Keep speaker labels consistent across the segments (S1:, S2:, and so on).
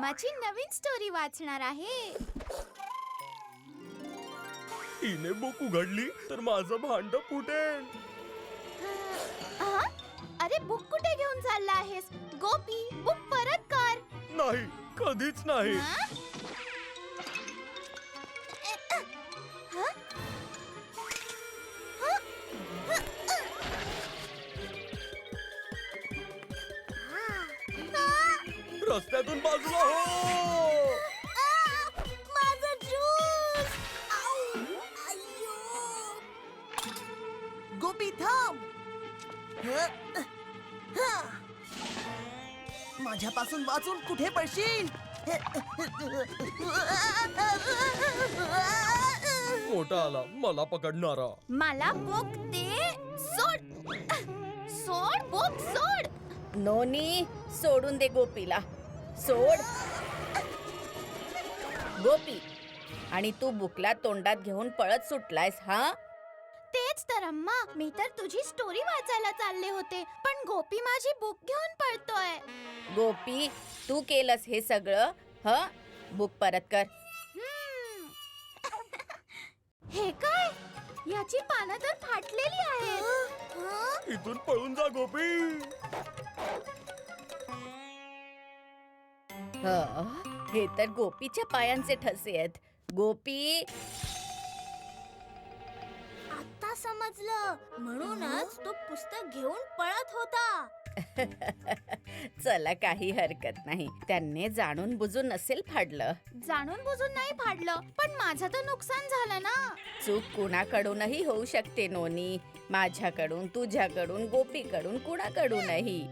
S1: रामाची नवीन स्टोरी वाचणार आहे.
S2: हिने बुक उघडली तर माझं भांड फुटेल.
S1: अरे बुक कुठे घेऊन चालला आहेस? गोपी, बुक परत कर.
S2: नाही, कधीच नाही. रस्त्यातून बाजूला हो.
S1: माझा ज्यूस.
S3: गोपी थांब. माझ्यापासून वाचून कुठे पडशील?
S2: मोठा आला मला पकडणारा.
S1: मला बुक दे. सोड. सोड बुक, सोड.
S4: नोनी, सोडून दे गोपीला. सोड. गोपी, आणि तू बुकला तोंडात घेऊन पळत सुटलायस हा?
S1: तेच तर अम्मा, मी तर तुझी स्टोरी वाचायला चालले होते, पण गोपी माझी बुक घेऊन पळतोय.
S4: गोपी, तू केलंस हे सगळं? ह, बुक परत कर.
S1: हे काय? याची पानं तर फाटलेली आहेत.
S2: इथून पळून जा गोपी.
S4: हे तर गोपीच्या पायांचे ठसे आहेत. गोपी,
S1: आता समजलं, म्हणूनच तो पुस्तक घेऊन पळत होता.
S4: चला, काही हरकत नाही. त्यांनी जाणून बुजून नसेल फाडलं.
S1: जाणून बुजून नाही फाडलं, पण माझं तर नुकसान झालं ना.
S4: चूक कुणाकडूनही होऊ शकते नोनी. माझ्याकडून, तुझ्याकडून, गोपीकडून, कुणाकडूनही.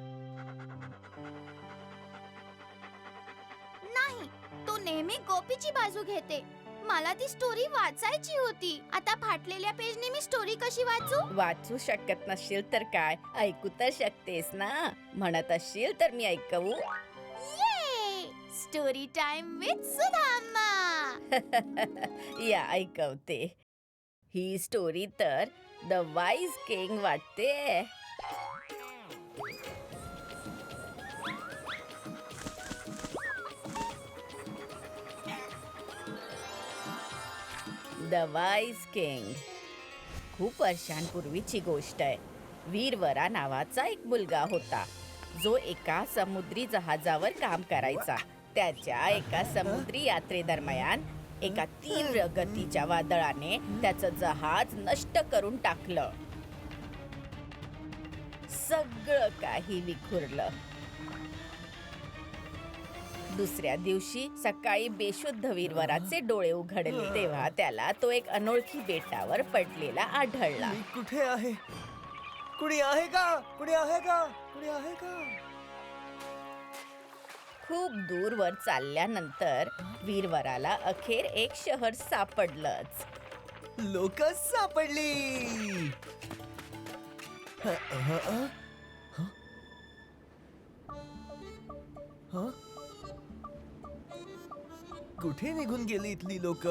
S1: नाही, तू नेहमी गोपीची बाजू घेते. मला ती स्टोरी वाचायची होती. आता फाटलेल्या पेजने मी स्टोरी कशी वाचू?
S4: वाचू शकत नसशील तर काय, ऐकू तर शकतेस ना. म्हणत असशील तर मी ऐकवू.
S1: ये स्टोरी टाइम विथ सुधाम्मा.
S4: या, ऐकवते. ही स्टोरी तर द वाईज किंग वाटते. The wise king. खूप वर्षांपूर्वीची गोष्ट आहे. वीरवरा नावाचा एक मुलगा होता, जो एका समुद्री जहाजावर काम करायचा. त्याच्या एका समुद्री यात्रेदरम्यान एका तीव्र गतीच्या वादळाने त्याचं जहाज नष्ट करून टाकलं. सगळं काही विखुरलं. दुसऱ्या दिवशी सकाळी बेशुद्ध वीरवराचे डोळे उघडले, तेव्हा त्याला तो एक अनोळखी बेटावर पडलेला आढळला.
S3: मी कुठे आहे? कुणी आहे का? कुणी आहे का? कुणी आहे का?
S4: खूप दूरवर चालल्यानंतर वीरवराला अखेर एक शहर सापडलंच.
S3: लोक सापडली. कुठे निघून गेली इथली लोक?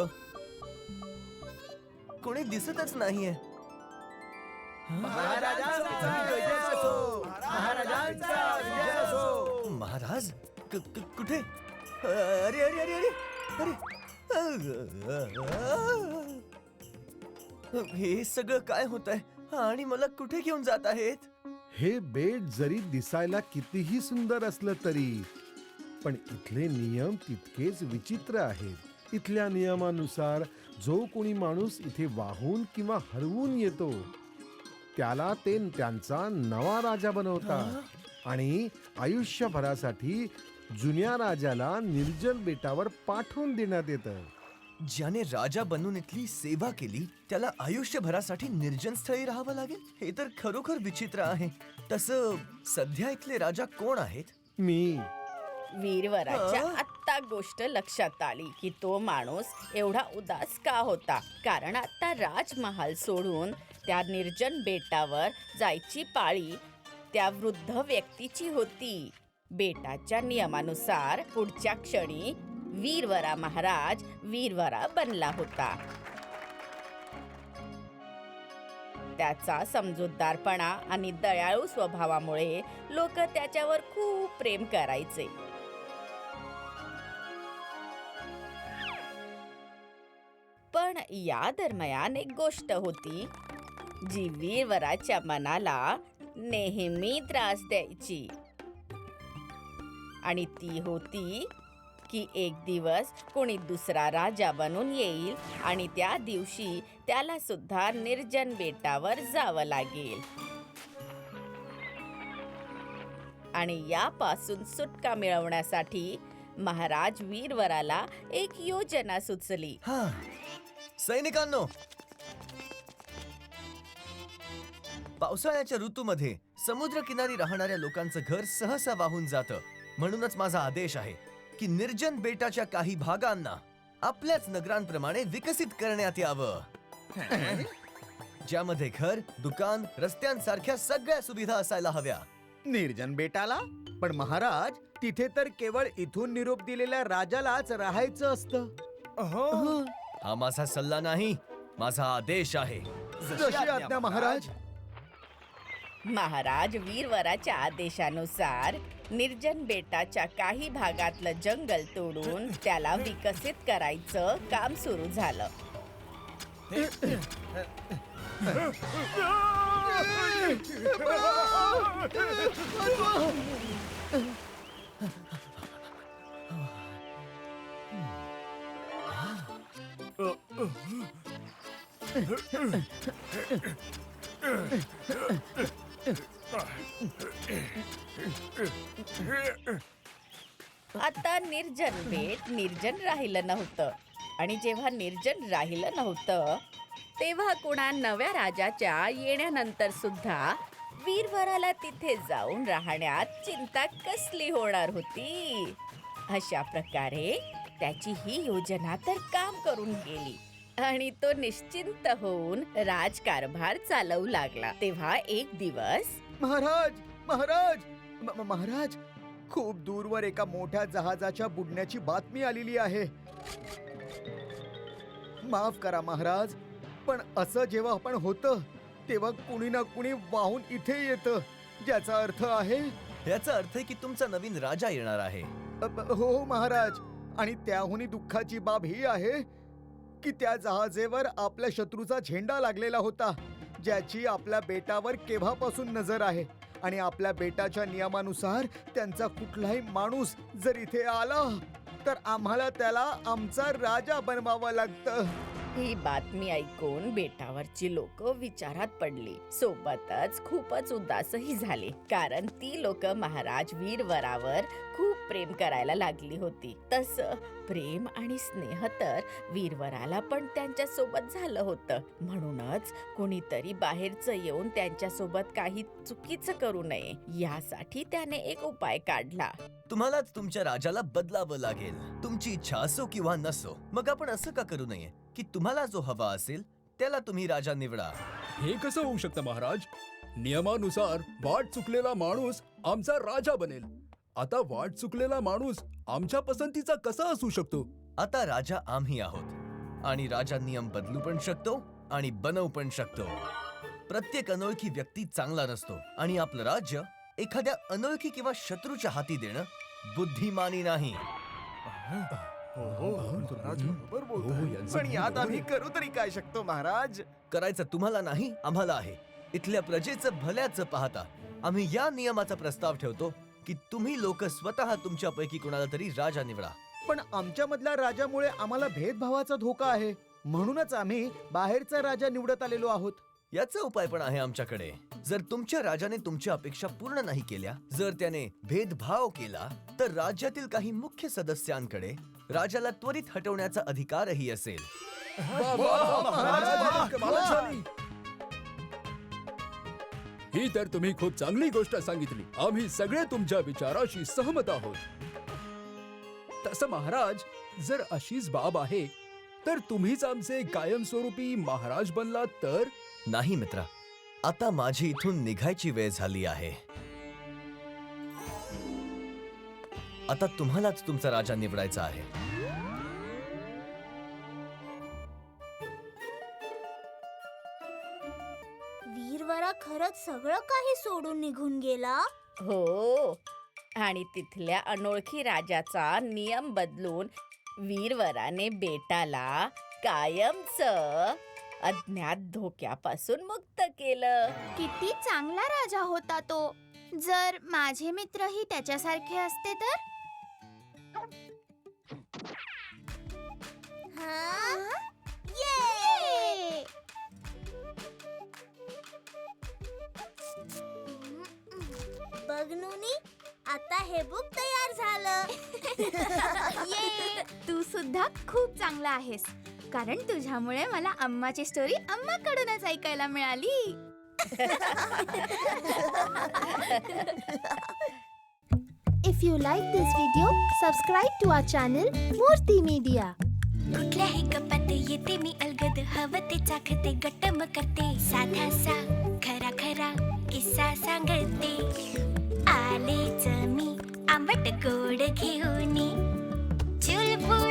S3: कोणी दिसतच नाहीये. महाराज कुठे? अरे अरे अरे अरे अरे, हे सगळं काय होत आहे आणि मला कुठे घेऊन जात आहेत?
S5: हे बेट जरी दिसायला कितीही सुंदर असलं तरी पण इथले नियम तितकेच विचित्र आहेत. इथल्या नियमानुसार जो कोणी माणूस इथे वाहून किंवा हरवून येतो त्याला ते त्यांचा नवा राजा बनवतात आणि आयुष्यभरासाठी जुन्या राजाला निर्जल बेटावर पाठवून देण्यात येतं.
S3: ज्याने राजा बनून इथली सेवा केली त्याला आयुष्यभरासाठी निर्जन स्थळी राहावं लागेल? हे तर खरोखर विचित्र आहे. तसं सध्या इथले राजा कोण आहेत?
S5: मी.
S4: वीरवराच्या आत्ता गोष्ट लक्षात आली की तो माणूस एवढा उदास का होता. कारण आता राजमहाल सोडून त्या निर्जन बेटावर जायची पाळी त्या वृद्ध व्यक्तीची होती. बेटाच्या नियमानुसार पुढच्या क्षणी वीरवरा महाराज वीरवरा बनला होता. त्याचा समजूतदारपणा आणि दयाळू स्वभावामुळे लोक त्याच्यावर खूप प्रेम करायचे. पण या दरम्यान एक गोष्ट होती जी वीरवराच्या मनाला नेहमी त्रास द्यायची. आणि ती होती की एक दिवस कोणी दुसरा राजा बनून येईल आणि त्या दिवशी त्याला सुद्धा निर्जन बेटावर जावं लागेल. आणि यापासून सुटका मिळवण्यासाठी महाराज वीरवराला एक योजना सुचली.
S3: हा सैनिकांनो, पावसाळ्याच्या ऋतूमध्ये समुद्रकिनारी राहणाऱ्या लोकांचं घर सहसा वाहून जातं. म्हणूनच माझा आदेश आहे की निर्जन बेटाच्या काही भागांना आपल्याच नगरांप्रमाणे विकसित करण्यात यावं, ज्यामध्ये घर, दुकान, रस्त्यांसारख्या सगळ्या सुविधा असायला हव्या.
S6: निर्जन बेटाला? पण महाराज, तिथे तर केवळ इथून निरोप दिलेल्या राजालाच राहायचं असतं.
S3: हा माझा सल्ला नाही, माझा आदेश आहे.
S6: जशी आज्ञा महाराज.
S4: महाराज वीरवराच्या आदेशानुसार निर्जन बेटाच्या काही भागातलं जंगल तोडून त्याला विकसित करायचं काम सुरू झालं. आता निर्जन बेट निर्जन राहिलं नव्हतं. आणि जेव्हा निर्जन राहिलं नव्हतं तेव्हा कुणा नव्या राजाच्या येण्यानंतर सुद्धा वीरवराला तिथे जाऊन राहण्यात चिंता कसली होणार होती. अशा प्रकारे त्याची ही योजना तर काम करून गेली आणि तो निश्चिंत होऊन राजकारभार चालवू लागला. तेव्हा एक दिवस
S6: महाराज, महाराज, महाराज, खूप दूरवर एका मोठ्या जहाजाच्या बुडण्याची बातमी आलेली आहे. माफ करा महाराज, पण असं जेव्हा आपण होतं तेव्हा कुणी ना कुणी वाहून इथे येतं, ज्याचा अर्थ आहे.
S3: याचा अर्थ आहे की तुमचा नवीन राजा येणार आहे.
S6: हो महाराज, आणि त्याहूनही दुःखाची बाब ही आहे की त्या जहाजेवर आपल्या शत्रूचा झेंडा लागलेला होता, ज्याची आपल्या बेटावर केव्हापासून नजर आहे. आणि आपल्या बेटाच्या नियमानुसार त्यांचा कुठलाही माणूस जर इथे आला तर आम्हाला त्याला आमचा राजा बनवावं लागतं.
S4: ही बातमी ऐकून बेटावरची लोक विचारात पडली. सोबतच खूपच उदासही झाले, कारण ती लोक महाराज वीरवरावर खूप प्रेम करायला लागली होती. तसं प्रेम आणि स्नेह तर वीरवराला पण त्यांच्या सोबत झालं होतं. म्हणूनच कोणीतरी बाहेरचं येऊन त्यांच्या सोबत काही चुकीचं करू नये यासाठी त्याने एक उपाय काढला.
S3: तुम्हालाच तुमच्या राजाला बदलावं लागेल, तुमची इच्छा असो किंवा नसो. मग आपण असं का करू नये की तुम्हाला जो हवा असेल त्याला तुम्ही राजा निवडा.
S2: हे कसं होऊ शकतं महाराज? नियमानुसार वाट चुकलेला माणूस आमचा राजा बनेल. आता वाट चुकलेला माणूस आमच्या पसंतीचा कसा असू शकतो?
S3: आता राजा आम्ही आहोत आणि राजा नियम बदलू पण शकतो आणि बनवू पण शकतो. प्रत्येक अनोळखी व्यक्ती चांगला नसतो आणि आपलं राज्य एखाद्या अनोळखी किंवा शत्रूच्या हाती देणं बुद्धिमानी नाही.
S6: पण यात आम्ही करू तरी काय शकतो महाराज?
S3: करायचं तुम्हाला नाही, आम्हाला आहे. इथल्या प्रजेचं भल्याचं पाहता आम्ही या नियमाचा प्रस्ताव ठेवतो की तुम्ही लोक स्वतः तुमच्यापैकी कोणाला तरी राजा निवडा.
S6: पण आमच्या मधल्या राजामुळे आम्हाला भेदभावाचा धोका आहे, म्हणूनच आम्ही बाहेरचा राजा निवडत आलेलो आहोत.
S3: याचा उपाय पण आहे आमच्याकडे. जर तुमच्या राजाने तुमच्या अपेक्षा पूर्ण नाही केल्या, जर त्याने भेदभाव केला, तर राज्यातील काही मुख्य सदस्यांकडे राजाला त्वरित हटवण्याचा अधिकारही असेल.
S2: ही तर तुम्ही खूप चांगली गोष्ट सांगितली. आम्ही सगळे तुमच्या विचाराशी सहमत आहोत. तसं महाराज, जर अशीच बाब आहे तर तुम्हीच आमचे कायमस्वरूपी महाराज बनलात तर?
S3: नाही मित्रा, आता माझी इथून निघायची वेळ झाली आहे. आता तुम्हालाच तुमचा राजा निवडायचा आहे.
S1: वीरवरा खरंच सगळं काही सोडून निघून गेला.
S4: हो, आणि तिथल्या अनोळखी राजाचा नियम बदलून वीरवराने बेटाला कायमचं अज्ञात धोक्यापासून मुक्त केलं.
S1: किती चांगला राजा होता तो. जर माझे मित्रही त्याच्यासारखे असते तर. ये!
S7: बघ नूनी, आता हे बुक तयार झालं.
S1: ये! तू सुद्धा खूप चांगला आहेस, कारण तुझ्यामुळे मला अम्माची स्टोरी अम्माकडूनच ऐकायला मिळाली.
S7: If you like this video, subscribe to our channel Murthy Media.
S8: कुठल्याही गप्पात येते मी अलगद, हवं ते चाखते, गट्टम करते, साधा सा खरा खरा किस्सा सांगते. आलेच मी आंबट गोड घेऊन, चुलबुल